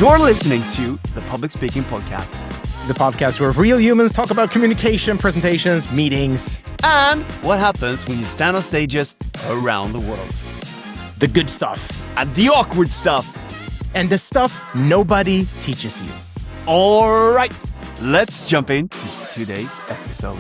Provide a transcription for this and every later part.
You're listening to the Public Speaking Podcast. The podcast where real humans talk about communication, presentations, meetings, and what happens when you stand on stages around the world. The good stuff. And the awkward stuff. And the stuff nobody teaches you. All right, let's jump into today's episode.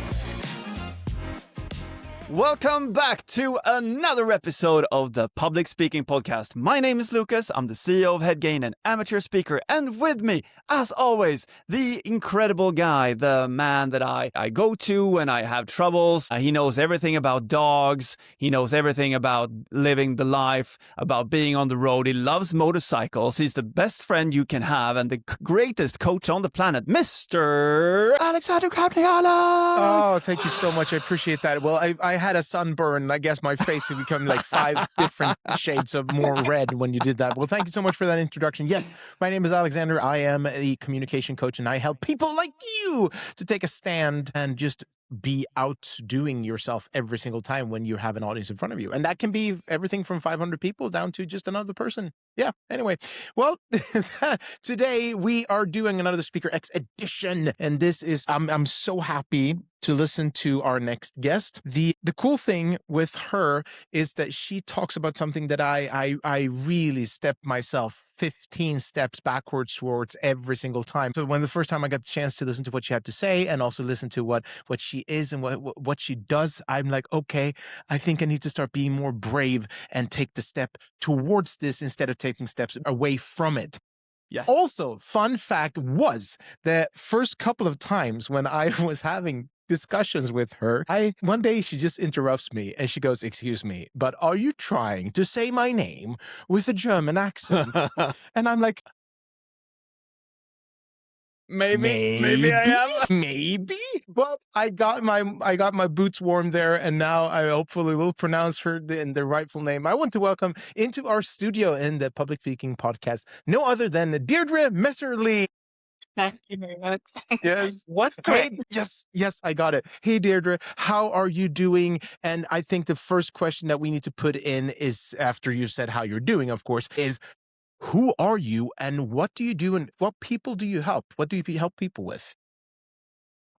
Welcome back to another episode of the Public Speaking Podcast. My name is Lucas. I'm the CEO of HeadGain, an amateur speaker. And with me, as always, the incredible guy, the man that I go to when I have troubles. He knows everything about dogs. He knows everything about living the life, about being on the road. He loves motorcycles. He's the best friend you can have and the greatest coach on the planet, Mr. Alexander Gabriela. Oh, thank you so much. I appreciate that. Well, I had a sunburn. I guess my face had become like 5 different shades of more red when you did that. Well, thank you so much for that introduction. Yes, my name is Alexander. I am a communication coach, and I help people like you to take a stand and just be outdoing yourself every single time when you have an audience in front of you. And that can be everything from 500 people down to just another person. Yeah. Anyway, well, today we are doing another Speaker X edition. And this is, I'm so happy to listen to our next guest. The cool thing with her is that she talks about something that I really step myself 15 steps backwards towards every single time. So when the first time I got the chance to listen to what she had to say and also listen to what she is and what she does, I'm like, okay, I think I need to start being more brave and take the step towards this instead of taking steps away from it. Yes. Also, fun fact was the first couple of times when I was having discussions with her, one day she just interrupts me and she goes, "Excuse me, but are you trying to say my name with a German accent?" And I'm like, Maybe I am. Maybe. But I got my boots warm there, and now I hopefully will pronounce her in the rightful name. I want to welcome into our studio in the Public Speaking Podcast no other than Dierdre Messerli. Thank you very much. Yes. What's Hey, correct? yes, I got it. Hey, Deirdre, how are you doing? And I think the first question that we need to put in is, after you said how you're doing, of course, is who are you and what do you do and what people do you help? What do you help people with?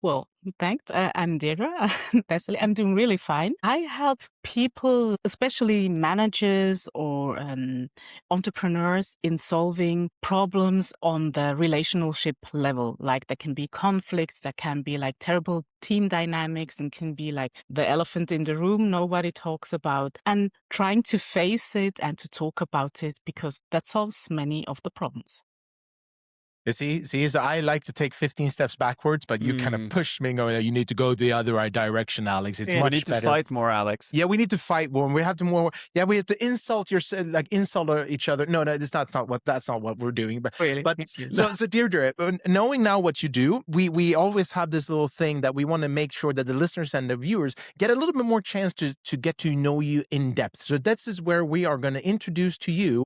Well, thanks. I'm Deirdre Messerli. I'm doing really fine. I help people, especially managers or entrepreneurs, in solving problems on the relationship level. Like there can be conflicts, there can be like terrible team dynamics, and can be like the elephant in the room nobody talks about, and trying to face it and to talk about it, because that solves many of the problems. You see, so I like to take 15 steps backwards, but you kind of push me going, you need to go the other direction, Alex. It's We much need to better. fight more, Alex. Yeah, we need to fight more. We have to we have to insult each other. No, that's not what we're doing. But Really? but so Deirdre, knowing now what you do, we always have this little thing that we want to make sure that the listeners and the viewers get a little bit more chance to get to know you in depth. So this is where we are going to introduce to you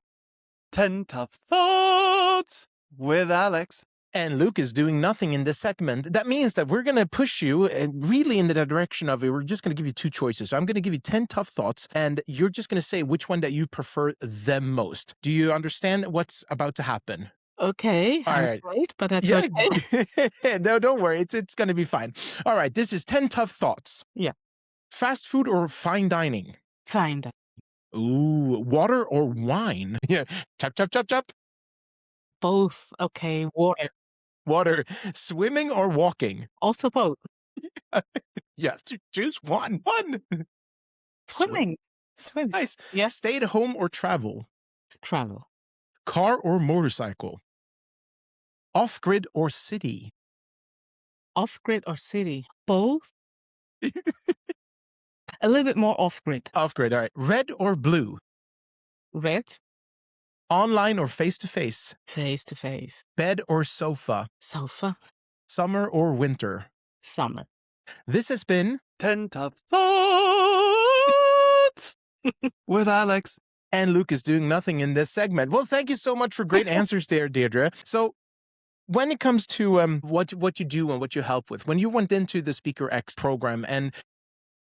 10 tough thoughts with Alex. And Luke is doing nothing in this segment. That means that we're going to push you really in the direction of it. We're just going to give you 2 choices. So I'm going to give you 10 tough thoughts, and you're just going to say which one that you prefer the most. Do you understand what's about to happen? Okay, All I'm right. afraid, but that's okay. No, don't worry. It's going to be fine. All right. This is 10 tough thoughts. Yeah. Fast food or fine dining? Fine. Ooh, water or wine? Yeah. Chop, chop, chop, chop. Both. Okay, water. Water. Swimming or walking? Also both. You have to choose one. Swimming. Swim. Nice. Yeah. Stay at home or travel? Travel. Car or motorcycle? Off-grid or city? Off-grid or city? Both. A little bit more off-grid. Off-grid, all right. Red or blue? Red. Online or face-to-face? Face-to-face. Bed or sofa? Sofa. Summer or winter? Summer. This has been 10 tough thoughts with Alex. And Luke is doing nothing in this segment. Well, thank you so much for great answers there, Deirdre. So when it comes to what you do and what you help with, when you went into the Speaker X program, and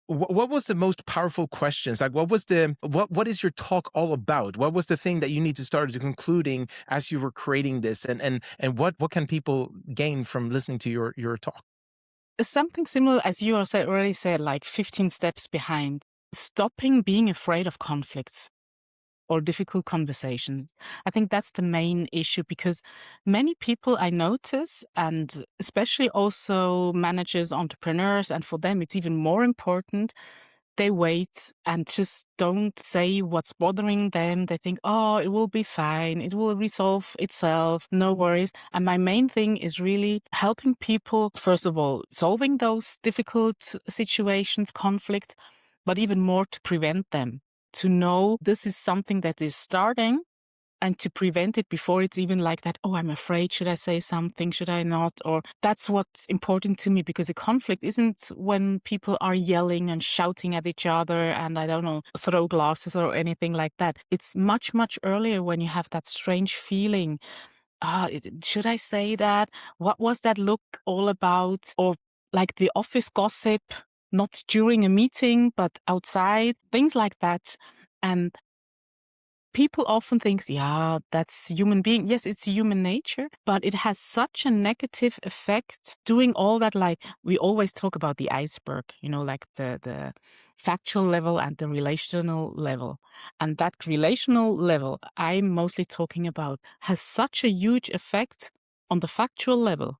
what was the most powerful questions? Like, what is your talk all about? What was the thing that you need to start to concluding as you were creating this, and what can people gain from listening to your talk? Something similar, as you already said, like 15 steps behind. Stopping being afraid of conflicts or difficult conversations. I think that's the main issue, because many people I notice, and especially also managers, entrepreneurs, and for them it's even more important, they wait and just don't say what's bothering them. They think, oh, it will be fine. It will resolve itself. No worries. And my main thing is really helping people, first of all, solving those difficult situations, conflict, but even more to prevent them, to know this is something that is starting, and to prevent it before it's even like that. Oh, I'm afraid. Should I say something? Should I not? Or that's what's important to me, because a conflict isn't when people are yelling and shouting at each other and, I don't know, throw glasses or anything like that. It's much, much earlier when you have that strange feeling. Should I say that? What was that look all about? Or like the office gossip, not during a meeting, but outside, things like that. And people often think, yeah, that's human being. Yes, it's human nature, but it has such a negative effect doing all that. Like, we always talk about the iceberg, like the factual level and the relational level. And that relational level I'm mostly talking about has such a huge effect on the factual level.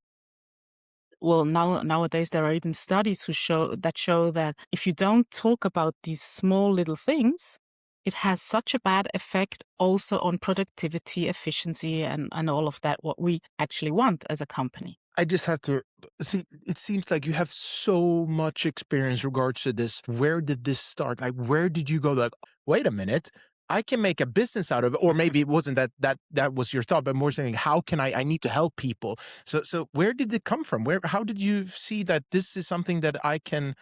Well, nowadays there are even studies who show that if you don't talk about these small little things, it has such a bad effect also on productivity, efficiency, and all of that, what we actually want as a company. I just have to see, it seems like you have so much experience in regards to this. Where did this start? Like, where did you go? Like, wait a minute, I can make a business out of it. Or maybe it wasn't that was your thought, but more saying, how can I need to help people. So where did it come from? How did you see that this is something that I can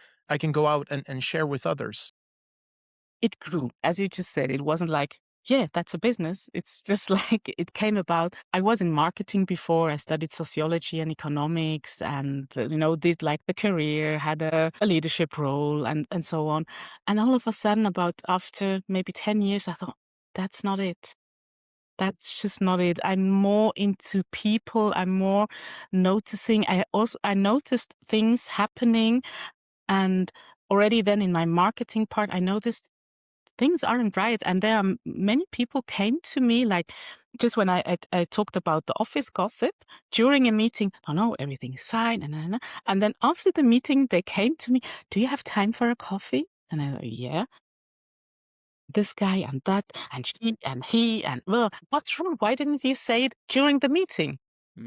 go out and share with others? It grew. As you just said, it wasn't like, yeah, that's a business. It's just like it came about. I was in marketing before. I studied sociology and economics and, did like the career, had a leadership role and so on. And all of a sudden, about after maybe 10 years, I thought, that's not it. That's just not it. I'm more into people. I'm more noticing. I noticed things happening. And already then in my marketing part, I noticed things aren't right. And there are many people came to me, like, just when I talked about the office gossip during a meeting. Oh no, everything is fine. And then after the meeting, they came to me, do you have time for a coffee? And I thought, yeah. This guy and that and she and he and, well, what's wrong? Why didn't you say it during the meeting?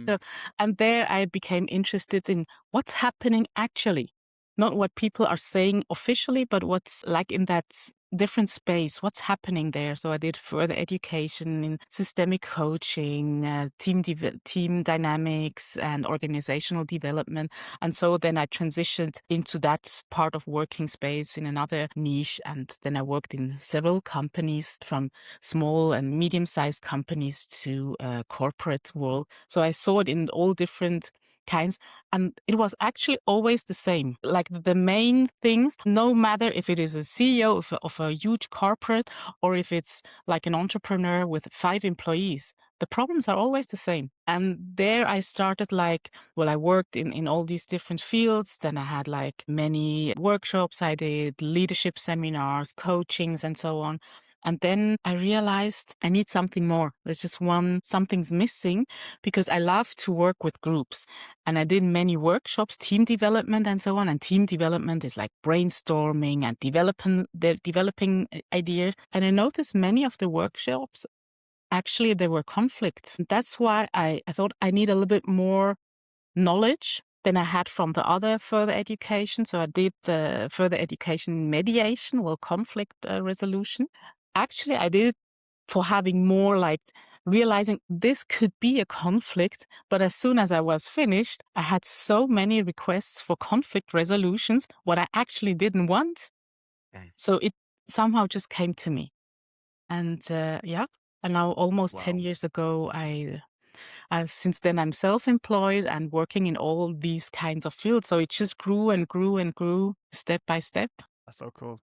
So, and there I became interested in what's happening actually, not what people are saying officially, but what's like in that different space, what's happening there. So I did further education in systemic coaching, team dynamics and organizational development. And so then I transitioned into that part of working space in another niche. And then I worked in several companies, from small and medium-sized companies to corporate world. So I saw it in all different kinds, and it was actually always the same. Like, the main things, no matter if it is a CEO of a huge corporate or if it's like an entrepreneur with 5 employees, the problems are always the same. And there I started, like, well, I worked in all these different fields. Then I had like many workshops, I did leadership seminars, coachings, and so on. And then I realized I need something more. There's just something's missing, because I love to work with groups. And I did many workshops, team development and so on. And team development is like brainstorming and developing ideas. And I noticed many of the workshops, actually, there were conflicts. And that's why I thought I need a little bit more knowledge than I had from the other further education. So I did the further education mediation, well, conflict resolution. Actually, I did it for having more, like, realizing this could be a conflict. But as soon as I was finished, I had so many requests for conflict resolutions, what I actually didn't want. So it somehow just came to me. And yeah, and now almost 10 years ago, since then I'm self-employed and working in all these kinds of fields. So it just grew and grew and grew step by step. That's so cool.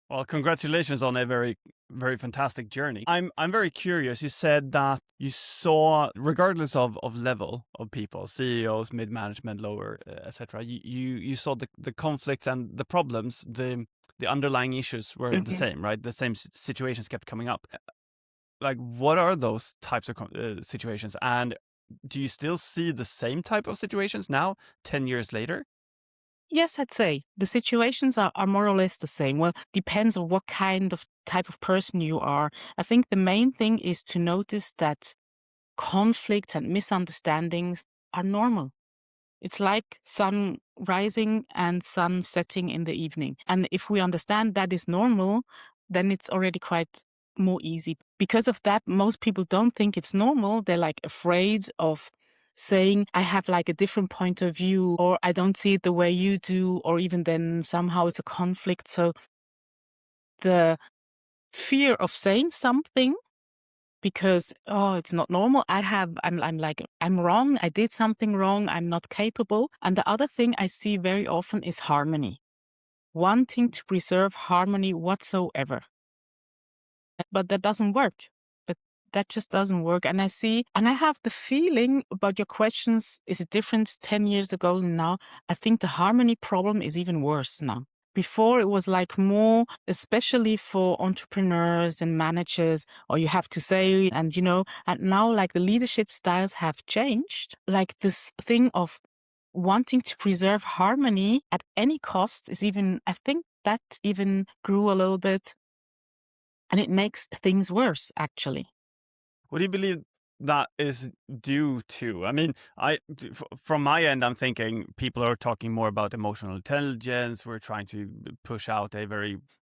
Well, congratulations on a very, very fantastic journey. I'm very curious. You said that you saw, regardless of level of people, CEOs, mid management, lower, etc. You saw the conflicts and the problems, the underlying issues were the same, right? The same situations kept coming up. Like, what are those types of situations? And do you still see the same type of situations now, 10 years later? Yes, I'd say the situations are more or less the same. Well, depends on what kind of type of person you are. I think the main thing is to notice that conflicts and misunderstandings are normal. It's like sun rising and sun setting in the evening. And if we understand that is normal, then it's already quite more easy. Because of that, most people don't think it's normal. They're like afraid of saying, I have like a different point of view, or I don't see it the way you do, or even then somehow it's a conflict. So the fear of saying something because, oh, it's not normal. I'm like, I'm wrong. I did something wrong. I'm not capable. And the other thing I see very often is harmony, wanting to preserve harmony whatsoever. But that doesn't work. But that just doesn't work. And I have the feeling about your questions, is it different 10 years ago and now? I think the harmony problem is even worse now. Before it was like more, especially for entrepreneurs and managers, or you have to say, and and now like the leadership styles have changed. Like this thing of wanting to preserve harmony at any cost is even, I think that even grew a little bit. And it makes things worse, actually. What do you believe that is due to? I mean, from my end, I'm thinking people are talking more about emotional intelligence. We're trying to push out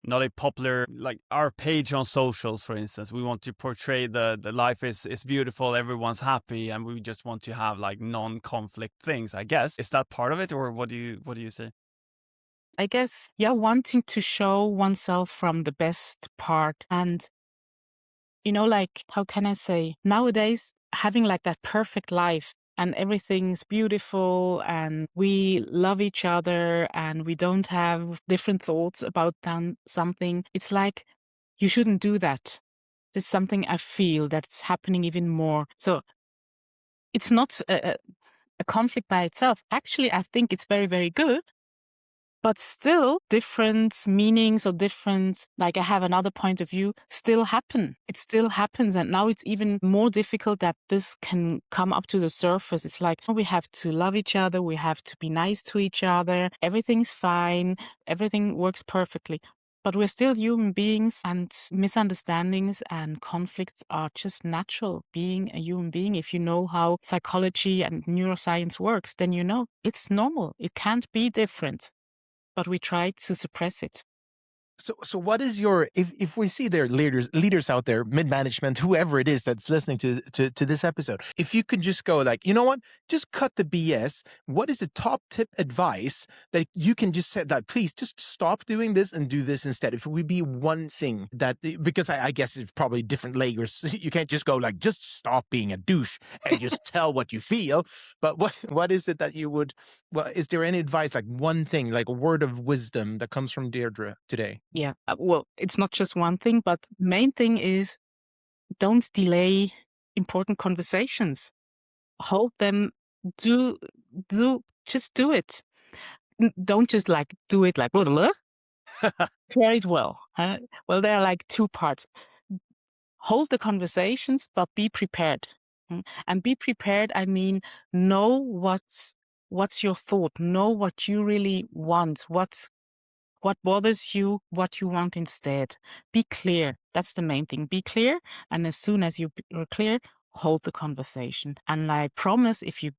not a popular, like our page on socials, for instance. We want to portray the life is beautiful, everyone's happy, and we just want to have like non-conflict things, I guess. Is that part of it, or what do you say? I guess, wanting to show oneself from the best part. And, like, how can I say, nowadays, having like that perfect life and everything's beautiful and we love each other and we don't have different thoughts about something. It's like, you shouldn't do that. This is something I feel that's happening even more. So it's not a conflict by itself. Actually, I think it's very, very good. But still, different meanings or different, like I have another point of view, still happen. It still happens. And now it's even more difficult that this can come up to the surface. It's like, we have to love each other. We have to be nice to each other. Everything's fine. Everything works perfectly. But we're still human beings, and misunderstandings and conflicts are just natural. Being a human being, if you know how psychology and neuroscience works, then you know it's normal. It can't be different. But we try to suppress it. So what is your, if we see there leaders out there, mid-management, whoever it is that's listening to this episode, if you could just go like, you know what, just cut the BS. What is the top tip advice that you can just say that, please just stop doing this and do this instead? If it would be one thing that, because I guess it's probably different layers. You can't just go like, just stop being a douche and just tell what you feel. But what is it that you would, well, is there any advice, like one thing, like a word of wisdom that comes from Deirdre today? Yeah, well, it's not just one thing, but main thing is don't delay important conversations. Hold them, just do it. Don't just like do it like blah, blah, blah. Pair it well. Well, there are like two parts. Hold the conversations, but be prepared. And be prepared, I mean, know what's your thought, know what you really want, what bothers you, what you want instead. Be clear. That's the main thing. Be clear. And as soon as you're clear, hold the conversation. And I promise if you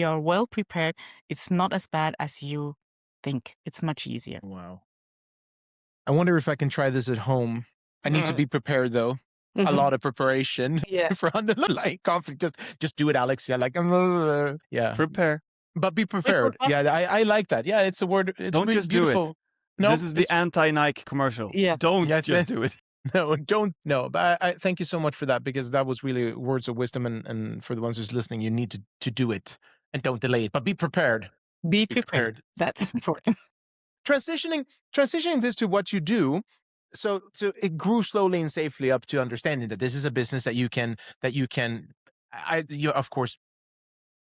are well prepared, it's not as bad as you think. It's much easier. Wow. I wonder if I can try this at home. I need to be prepared though. A lot of preparation for underlying conflict. Just do it, Alex. Yeah, like yeah. Prepare. But be prepared. Yeah, I like that. Yeah, it's a word. It's don't really just beautiful. do it. No, this is the anti-Nike commercial. Yeah. Don't just do it. No, don't. No, but I thank you so much for that, because that was really words of wisdom. And for the ones who's listening, you need to do it and don't delay it. But be prepared. Be prepared. That's important. transitioning this to what you do. So it grew slowly and safely up to understanding that this is a business that you can you of course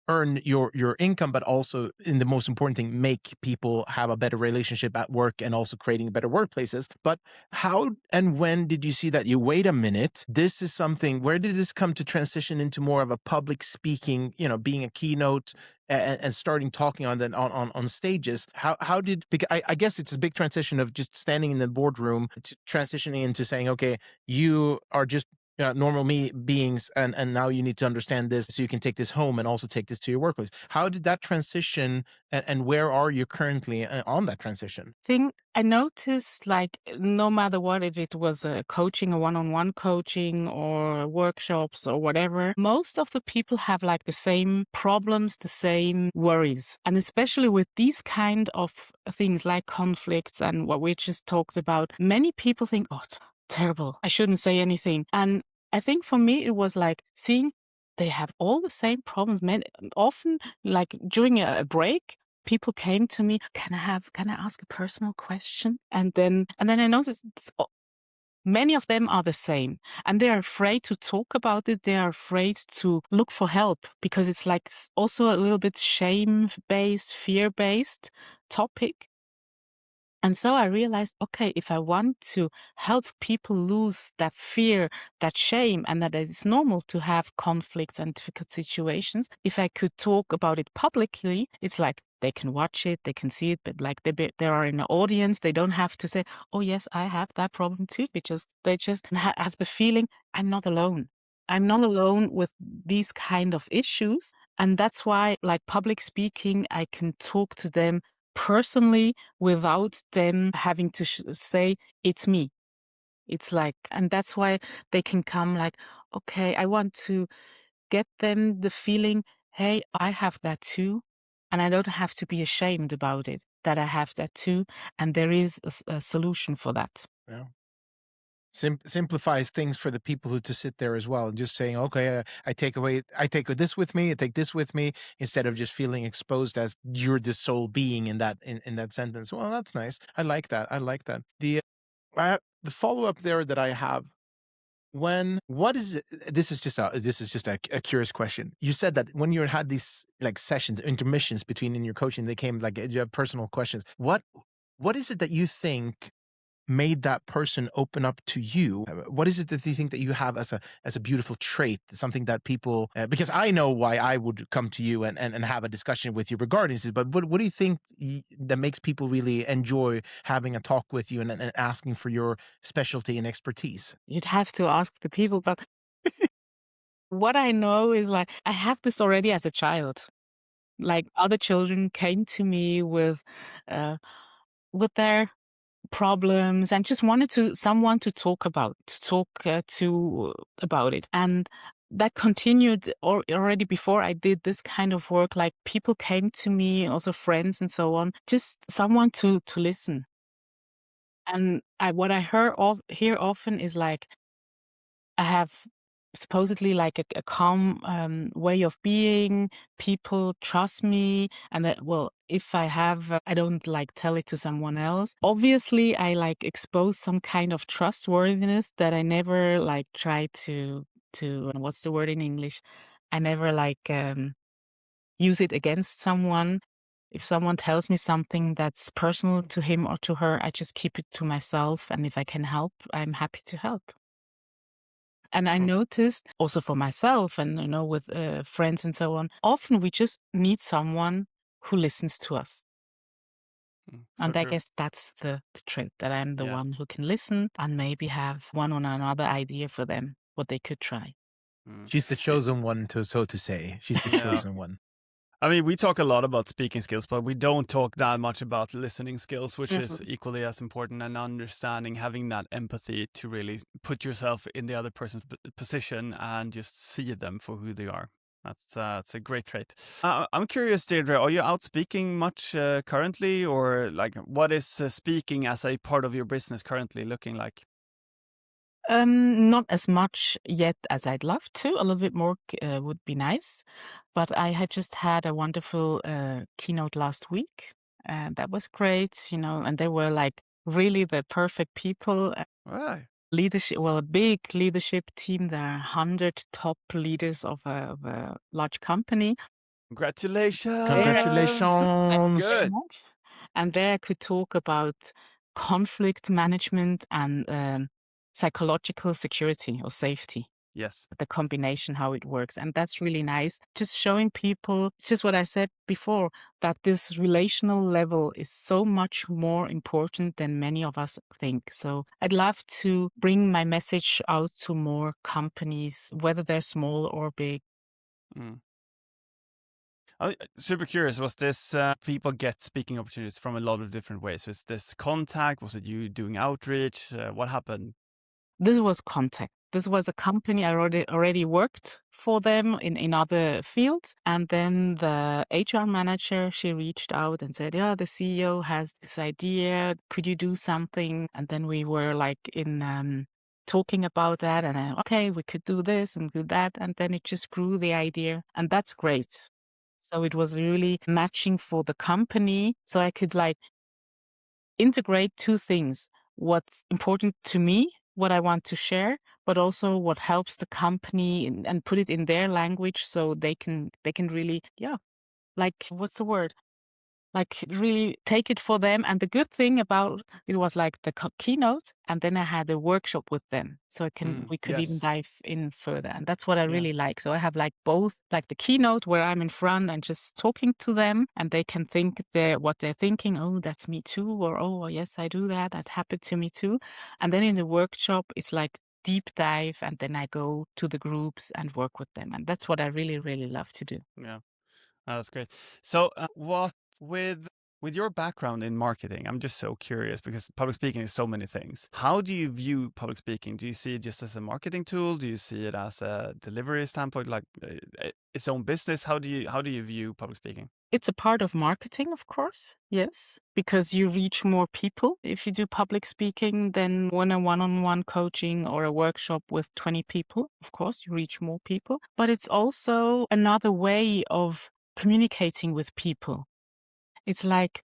earn your income, but also, in the most important thing, make people have a better relationship at work and also creating better workplaces. But how and when did you see that wait a minute, this is something, where did this come to transition into more of a public speaking, being a keynote and starting talking on stages? Because I guess it's a big transition of just standing in the boardroom to transitioning into saying, okay, you are just normal beings, and now you need to understand this so you can take this home and also take this to your workplace. How did that transition, and where are you currently on that transition? I noticed, like, no matter what, if it was a coaching, a one-on-one coaching or workshops or whatever, most of the people have like the same problems, the same worries. And especially with these kind of things like conflicts and what we just talked about, many people think, oh, it's terrible, I shouldn't say anything. And I think for me, it was like seeing they have all the same problems. Often, like during a break, people came to me, can I ask a personal question? And then I noticed many of them are the same, and they're afraid to talk about it. They're afraid to look for help because it's like also a little bit shame-based, fear-based topic. And so I realized, okay, if I want to help people lose that fear, that shame, and that it's normal to have conflicts and difficult situations, if I could talk about it publicly, it's like they can watch it, they can see it, but like they are in the audience, they don't have to say, oh yes, I have that problem too, because they just have the feeling, I'm not alone. I'm not alone with these kind of issues. And that's why, like public speaking, I can talk to them personally without them having to say, it's me. It's like, and that's why they can come like, okay, I want to get them the feeling, hey, I have that too. And I don't have to be ashamed about it, that I have that too. And there is a solution for that. Yeah. Simplifies things for the people who to sit there as well, and just saying, okay, I take this with me, I take this with me, instead of just feeling exposed as you're the sole being in that sentence. Well, that's nice. I like that. The follow-up there that I have, what is it, this is just a curious question. You said that when you had these like sessions, intermissions between in your coaching, they came like you have personal questions. What is it that you think made that person open up to you? What is it that you think that you have as a beautiful trait, something that people, because I know why I would come to you and have a discussion with you regarding this, but what do you think that makes people really enjoy having a talk with you and asking for your specialty and expertise? You'd have to ask the people, but what I know is like, I have this already as a child. Like other children came to me with their problems and just wanted someone to talk about it. And that continued already before I did this kind of work. Like people came to me, also friends and so on, just someone to listen. And what I hear often is like, I have supposedly like a calm way of being. People trust me, and that, well, if I have, I don't like tell it to someone else. Obviously, I like expose some kind of trustworthiness that I never like try to what's the word in English? I never like use it against someone. If someone tells me something that's personal to him or to her, I just keep it to myself. And if I can help, I'm happy to help. And I noticed also for myself and, with friends and so on, often we just need someone who listens to us. So and I true. guess that's the trait, that I'm the one who can listen and maybe have one or another idea for them, what they could try. She's the chosen one, so to say. She's the chosen one. I mean, we talk a lot about speaking skills, but we don't talk that much about listening skills, which is equally as important, and understanding, having that empathy to really put yourself in the other person's position and just see them for who they are. That's a great trait. I'm curious, Deirdre, are you out speaking much currently, or like what is speaking as a part of your business currently looking like? Not as much yet as I'd love to. A little bit more would be nice. But I had just had a wonderful keynote last week. That was great, and they were like really the perfect people. Right. Leadership, well, a big leadership team. There are 100 top leaders of a large company. Congratulations. Congratulations. Good. Much. And there I could talk about conflict management and psychological security or safety, Yes. the combination, how it works. And that's really nice. Just showing people, just what I said before, that this relational level is so much more important than many of us think. So I'd love to bring my message out to more companies, whether they're small or big. Mm. I'm super curious. Was this people get speaking opportunities from a lot of different ways? Was this contact? Was it you doing outreach? What happened? This was contact. This was a company I already worked for them in other fields. And then the HR manager, she reached out and said, yeah, the CEO has this idea. Could you do something? And then we were like in talking about that. And okay, we could do this and do that. And then it just grew, the idea. And that's great. So it was really matching for the company. So I could like integrate two things: what's important to me, what I want to share, but also what helps the company and put it in their language so they can really, like, what's the word? Like really take it for them. And the good thing about it was like the keynote, and then I had a workshop with them, so we could even Yes. dive in further. And that's what I Yeah. really like. So I have like both, like the keynote where I'm in front and just talking to them, and they can think what they're thinking. Oh, that's me too, or oh yes, I do that. That happened to me too. And then in the workshop, it's like deep dive, and then I go to the groups and work with them, and that's what I really, really love to do. Yeah. That's great. So, what with your background in marketing, I'm just so curious because public speaking is so many things. How do you view public speaking? Do you see it just as a marketing tool? Do you see it as a delivery standpoint, like its own business? How do you view public speaking? It's a part of marketing, of course, yes, because you reach more people. If you do public speaking, then when a one-on-one coaching or a workshop with 20 people, of course, you reach more people. But it's also another way of communicating with people. It's like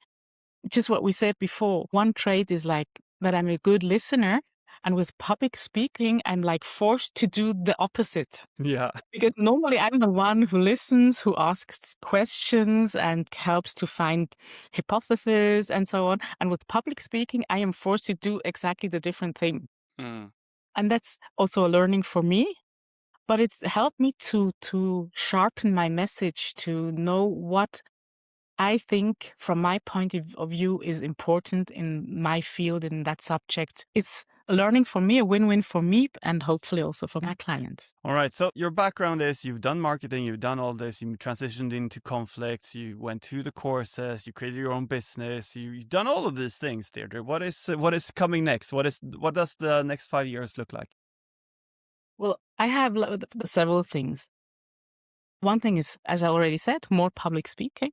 just what we said before. One trait is like that I'm a good listener. And with public speaking, I'm like forced to do the opposite. Yeah. Because normally I'm the one who listens, who asks questions and helps to find hypotheses and so on. And with public speaking, I am forced to do exactly the different thing. Mm. And that's also a learning for me. But it's helped me to sharpen my message, to know what I think from my point of view is important in my field, in that subject. It's a learning for me, a win-win for me, and hopefully also for my clients. All right. So your background is you've done marketing, you've done all this, you transitioned into conflicts, you went through the courses, you created your own business, you've done all of these things, Deirdre. What is coming next? What does the next 5 years look like? Well, I have several things. One thing is, as I already said, more public speaking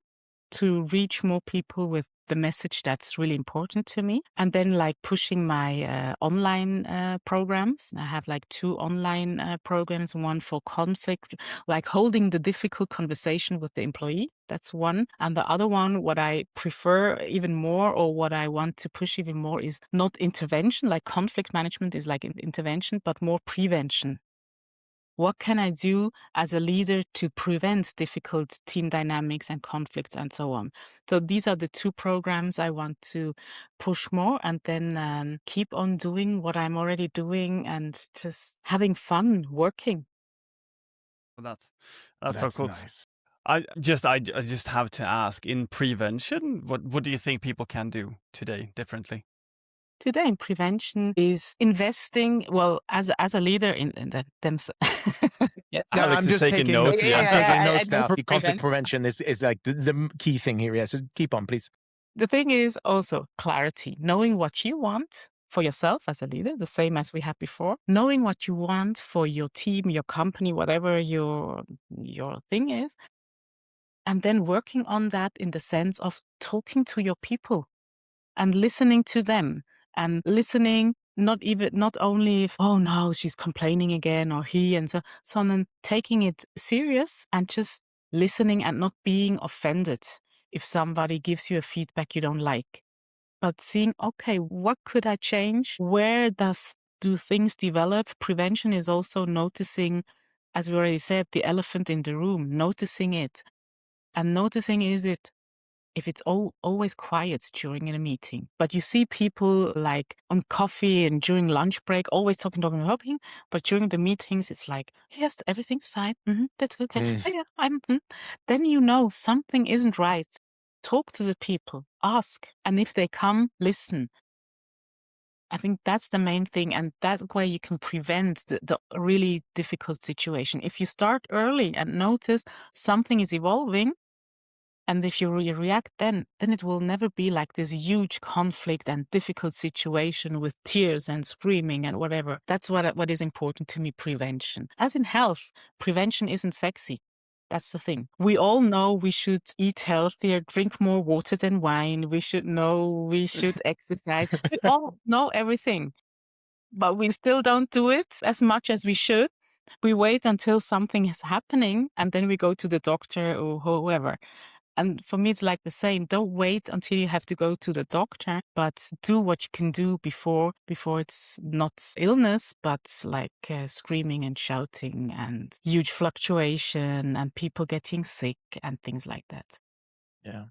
to reach more people with the message that's really important to me. And then like pushing my online programs. I have like 2 online programs, one for conflict, like holding the difficult conversation with the employee. That's one. And the other one, what I prefer even more, or what I want to push even more, is not intervention. Like conflict management is like intervention, but more prevention. What can I do as a leader to prevent difficult team dynamics and conflicts and so on? So these are the 2 programs I want to push more, and then keep on doing what I'm already doing and just having fun working. That's so cool. Nice. I just have to ask, in prevention, what do you think people can do today differently? Today in prevention is investing, well, as a leader in themselves. Yes. No, Alex I'm is just taking notes. Yeah, I'm yeah, taking I notes now. don't Conflict prevention is like the key thing here. Yeah, so keep on, please. The thing is also clarity, knowing what you want for yourself as a leader, the same as we had before, knowing what you want for your team, your company, whatever your thing is, and then working on that in the sense of talking to your people and listening to them, and listening not only if, oh no, she's complaining again, or he, and so on, taking it serious and just listening and not being offended. if somebody gives you a feedback you don't like. But seeing, okay, what could I change? Where do things develop? Prevention is also noticing, as we already said, the elephant in the room, noticing it. And noticing is it if it's always quiet during a meeting. But you see people like on coffee and during lunch break, always talking. But during the meetings, it's like, yes, everything's fine. That's okay. Mm. Yeah, Then you know something isn't right. Talk to the people, ask. And if they come, listen. I think that's the main thing. And that way you can prevent the really difficult situation. If you start early and notice something is evolving, and if you react then it will never be like this huge conflict and difficult situation with tears and screaming and whatever. That's what is important to me, prevention. As in health, prevention isn't sexy. That's the thing. We all know we should eat healthier, drink more water than wine. We should exercise. We all know everything, but we still don't do it as much as we should. We wait until something is happening and then we go to the doctor or whoever. And for me, it's like the same. Don't wait until you have to go to the doctor, but do what you can do before it's not illness, but like screaming and shouting and huge fluctuation and people getting sick and things like that. Yeah.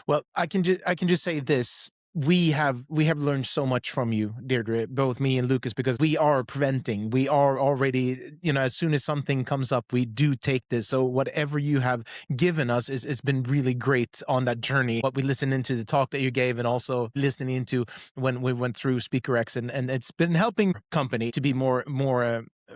Well, I can just say this. We have learned so much from you, Deirdre, both me and Lucas, because we are preventing. We are already, as soon as something comes up, we do take this. So whatever you have given us has been really great on that journey. What we listened into the talk that you gave and also listening into when we went through SpeakerX, and it's been helping company to be more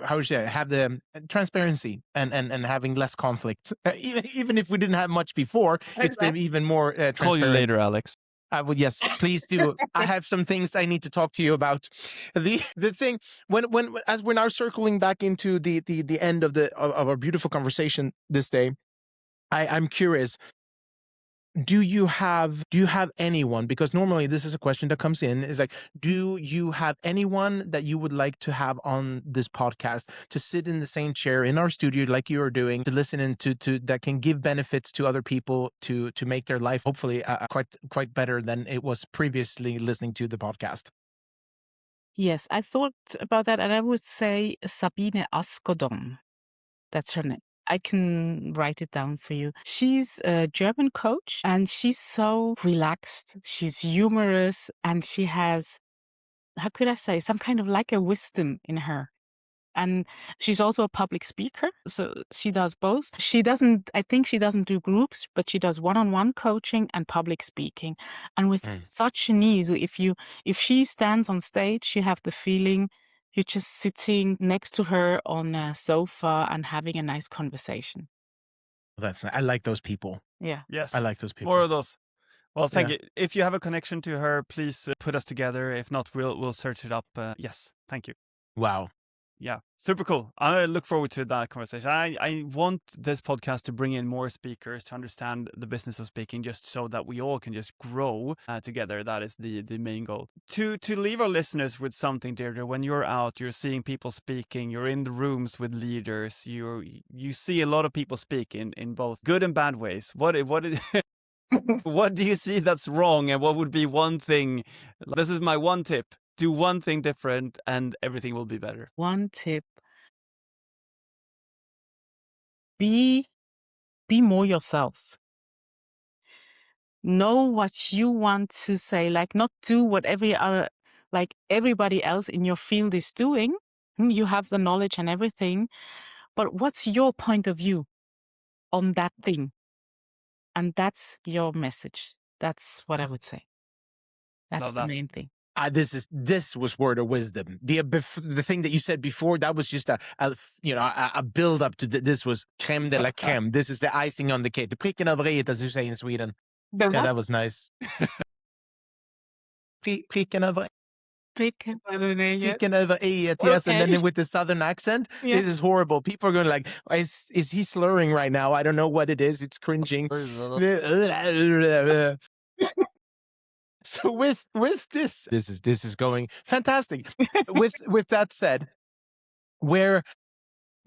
how would you say, have the transparency and having less conflict. Even if we didn't have much before, it's been even more transparent. Call you later, Alex. I would, yes, please do. I have some things I need to talk to you about. The thing when as we're now circling back into the end of our beautiful conversation this day, I'm curious. Do you have anyone, because normally this is a question that comes in, is like, do you have anyone that you would like to have on this podcast to sit in the same chair in our studio like you are doing, to listen into that can give benefits to other people to make their life hopefully quite better than it was previously listening to the podcast? Yes, I thought about that, and I would say Sabine Askodom. That's her name. I can write it down for you. She's a German coach and she's so relaxed. She's humorous and she has, how could I say, some kind of like a wisdom in her. And she's also a public speaker. So she does both. I think she doesn't do groups, but she does one-on-one coaching and public speaking. And with such an ease, if she stands on stage, you have the feeling you're just sitting next to her on a sofa and having a nice conversation. That's nice. I like those people. Yeah. Yes. I like those people. More of those. Well, thank you. If you have a connection to her, please put us together. If not, we'll search it up. Yes. Thank you. Wow. Yeah, super cool. I look forward to that conversation. I want this podcast to bring in more speakers to understand the business of speaking, just so that we all can just grow together. That is the main goal. To leave our listeners with something, Deirdre, when you're out, you're seeing people speaking, you're in the rooms with leaders, you see a lot of people speak in both good and bad ways. What do you see that's wrong, and what would be one thing? This is my one tip. Do one thing different and everything will be better. One tip. Be more yourself. Know what you want to say, like not do what everybody else in your field is doing. You have the knowledge and everything, but what's your point of view on that thing? And that's your message. That's what I would say. That's the main thing. This was word of wisdom. The thing that you said before, that was just a build up to this was crème de la crème. This is the icing on the cake. The pricken över i, as you say in Sweden. Yeah, that was nice. Pricken över i, yes, and then with the southern accent, this is horrible. People are going like, is he slurring right now? I don't know what it is. It's cringing. So with this is going fantastic. With that said, where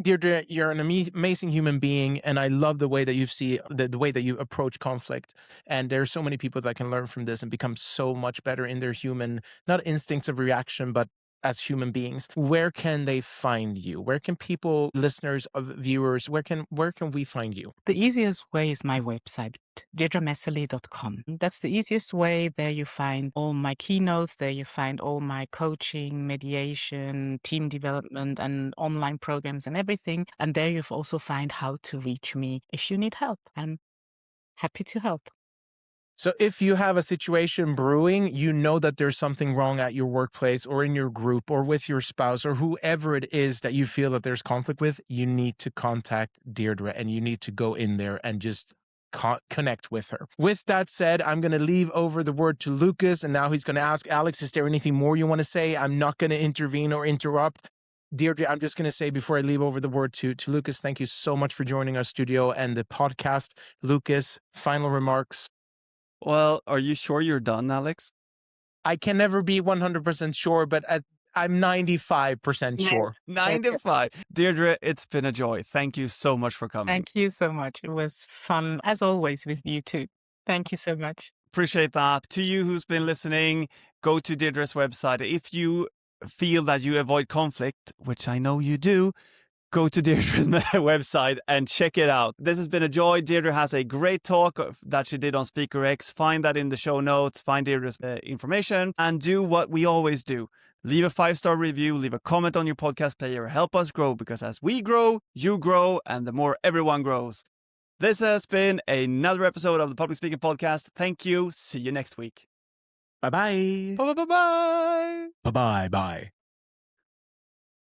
Deirdre, you're an amazing human being, and I love the way that you see the way that you approach conflict. And there's so many people that can learn from this and become so much better in their human, not instincts of reaction, but as human beings. Where can they find you? Where can people, listeners, of viewers, where can we find you? The easiest way is my website, dierdremesserli.com. That's the easiest way. There you find all my keynotes, there you find all my coaching, mediation, team development, and online programs and everything. And there you'll also find how to reach me if you need help. I'm happy to help. So if you have a situation brewing, you know that there's something wrong at your workplace or in your group or with your spouse or whoever it is that you feel that there's conflict with, you need to contact Deirdre and you need to go in there and just connect with her. With that said, I'm going to leave over the word to Lucas, and now he's going to ask Alex, is there anything more you want to say? I'm not going to intervene or interrupt. Deirdre, I'm just going to say before I leave over the word to Lucas, thank you so much for joining our studio and the podcast. Lucas, final remarks. Well, are you sure you're done, Alex? I can never be 100% sure, but I'm 95% sure. 95. Deirdre, it's been a joy. Thank you so much for coming. Thank you so much. It was fun, as always, with you too. Thank you so much. Appreciate that. To you who's been listening, go to Deirdre's website. If you feel that you avoid conflict, which I know you do, go to Deirdre's website and check it out. This has been a joy. Deirdre has a great talk that she did on SpeakerX. Find that in the show notes. Find Deirdre's information and do what we always do. Leave a 5-star review, leave a comment on your podcast player. Help us grow, because as we grow, you grow, and the more everyone grows. This has been another episode of the Public Speaking Podcast. Thank you. See you next week. Bye-bye. Bye-bye. Bye-bye. Bye.